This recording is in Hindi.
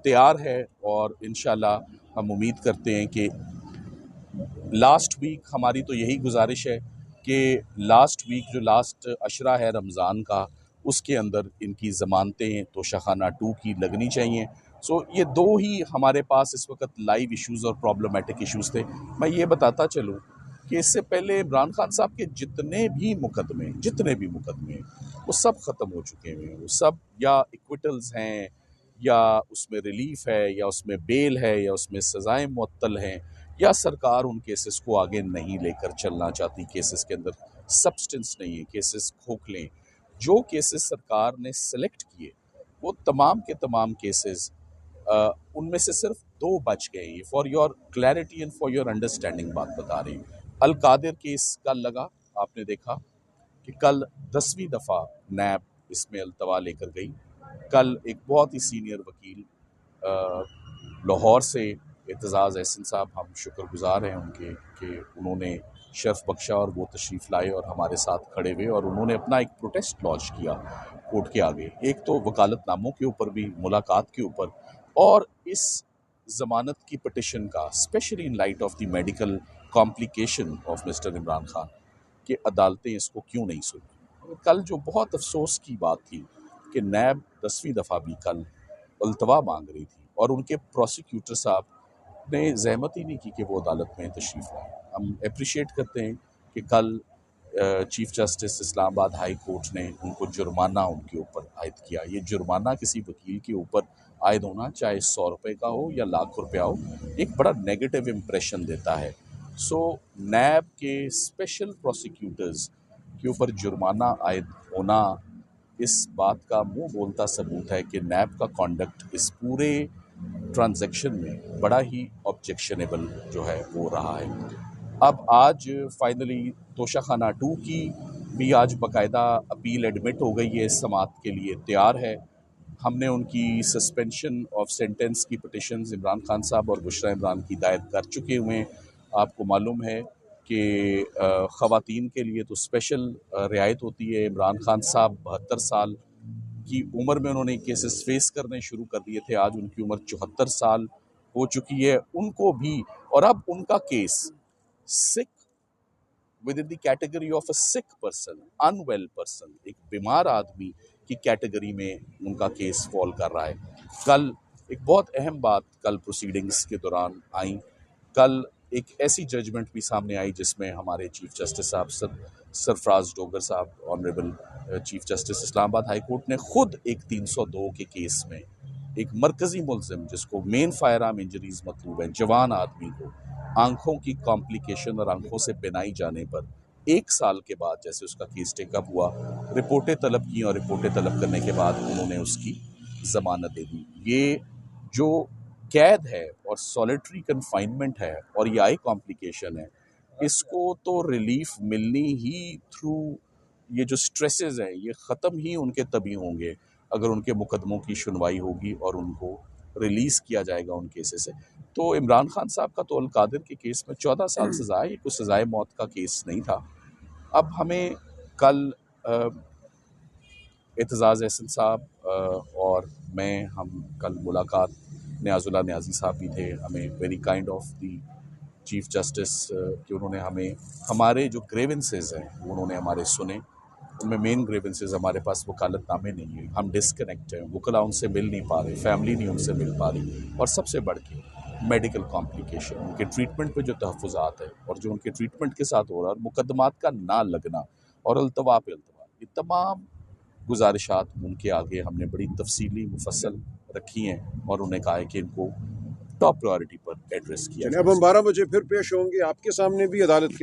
तैयार है और इंशाल्लाह हम उम्मीद करते हैं कि लास्ट वीक हमारी तो यही गुजारिश है कि लास्ट वीक जो लास्ट अशरा है रमज़ान का उसके अंदर इनकी ज़मानतें तोशाखाना 2 की लगनी चाहिए। सो ये दो ही हमारे पास इस वक्त लाइव इश्यूज़ और प्रॉब्लमेटिक इश्यूज़ थे। मैं ये बताता चलूँ कि इससे पहले इमरान खान साहब के जितने भी मुकदमे वो सब ख़त्म हो चुके हैं। वो सब या एक्विटल्स हैं या उसमें रिलीफ है या उसमें बेल है या उसमें सज़ाएं मुअत्तल हैं या सरकार उन केसेस को आगे नहीं लेकर चलना चाहती। केसेस के अंदर सब्सटेंस नहीं है, केसेस खोखले। जो केसेस सरकार ने सेलेक्ट किए वो तमाम के तमाम केसेस उनमें से सिर्फ 2 बच गए हैं। For your clarity and for your understanding बात बता रही हूँ। अल कादिर केस कल लगा, आपने देखा कि कल 10वीं दफ़ा नैब इसमें अल्तवा लेकर गई। कल एक बहुत ही सीनियर वकील लाहौर से एतजाज़ एहसन साहब, हम शुक्रगुजार हैं उनके कि उन्होंने शर्फ बख्शा और वो तशरीफ़ लाए और हमारे साथ खड़े हुए और उन्होंने अपना एक प्रोटेस्ट लॉन्च किया कोर्ट के आगे। एक तो वकालतनामों के ऊपर भी, मुलाकात के ऊपर, और इस ज़मानत की पटिशन का, specially in light of the medical complication of mister Imran Khan, कि अदालतें इसको क्यों नहीं सुनी। कल जो बहुत अफसोस की बात थी कि नैब 10वीं दफ़ा भी कल अल्तवा मांग रही थी और उनके प्रोसिक्यूटर साहब ने जहमत ही नहीं की कि वो अदालत में तशरीफ़ लाएं। हम अप्रिशिएट करते हैं कि कल chief justice Islamabad high court ने उनको जुर्माना उनके ऊपर आयद किया। ये जुर्माना किसी वकील के ऊपर आयद होना, चाहे 100 रुपये का हो या लाख रुपया हो, एक बड़ा नेगेटिव इम्प्रेशन देता है। सो नैब के स्पेशल प्रोसिक्यूटर्स के ऊपर जुर्माना आयद होना इस बात का मुंह बोलता सबूत है कि नैब का कॉन्डक्ट इस पूरे ट्रांजैक्शन में बड़ा ही ऑब्जेक्शनेबल जो है वो रहा है। अब आज फाइनली तोशाखाना 2 की भी आज बाकायदा अपील एडमिट हो गई है, इस समात के लिए तैयार है। हमने उनकी सस्पेंशन ऑफ सेंटेंस की पिटिशंस इमरान खान साहब और बुशरा इमरान की दायर कर चुके हुए हैं। आपको मालूम है कि ख़वातीन के लिए तो स्पेशल रियायत होती है। इमरान खान साहब 72 साल की उम्र में उन्होंने केसेस फेस करने शुरू कर दिए थे। आज उनकी उम्र 74 साल हो चुकी है, उनको भी। और अब उनका case sick within the category of a sick person, unwell person, एक बीमार आदमी की कैटेगरी में उनका केस फॉल कर रहा है। कल एक बहुत अहम बात कल प्रोसीडिंग्स के दौरान आई। कल एक ऐसी जजमेंट भी सामने आई जिसमें हमारे चीफ जस्टिस साहब सरफराज डोगर साहब, honourable chief justice Islamabad high court ने खुद एक 302 के केस में एक मरकजी मुलजिम जिसको मेन फायर आर्म इंजरीज मतलूब है, जवान आदमी को आंखों की कॉम्प्लिकेशन और आंखों से बिनाई जाने पर 1 साल के बाद जैसे उसका केस टेकअप हुआ, रिपोर्टें तलब की और रिपोर्टें तलब करने के बाद उन्होंने उसकी ज़मानत दे दी। ये जो कैद है और सॉलिटरी कन्फाइनमेंट है और ये आई कॉम्प्लिकेशन है, इसको तो रिलीफ मिलनी ही थ्रू ये जो स्ट्रेसेस हैं ये ख़त्म ही उनके तभी होंगे अगर उनके मुकदमों की सुनवाई होगी और उनको रिलीज़ किया जाएगा उन केसेस से। तो इमरान खान साहब का तो अल कादिर के केस में 14 साल सज़ा है, ये कुछ सज़ाए मौत का केस नहीं था। अब हमें कल एतजाज़ एहसन साहब और हम कल मुलाकात, न्याजुल्लाह न्याजी साहब भी थे, हमें very kind of the chief justice कि उन्होंने हमें हमारे जो ग्रेवेंसेस हैं उन्होंने हमारे सुने। उनमें मेन ग्रेवेंसेस हमारे पास वकालतनामे नहीं है, हम डिस्कनेक्ट हैं, वकला उनसे मिल नहीं पा रहे, फैमिली नहीं उनसे मिल पा रही, और सबसे बढ़ के मेडिकल कॉम्प्लिकेशन, उनके ट्रीटमेंट पे जो तहफ़्फ़ुज़ात है और जो उनके ट्रीटमेंट के साथ हो रहा है, मुकदमात का ना लगना और अल्तवा पे अल्तवा, ये तमाम गुजारिशात उनके आगे हमने बड़ी तफसीली मुफस्सल रखी हैं और उन्हें कहा है कि इनको टॉप प्रायोरिटी पर एड्रेस किया जाए। अब हम 12 बजे फिर पेश होंगे आपके सामने भी अदालत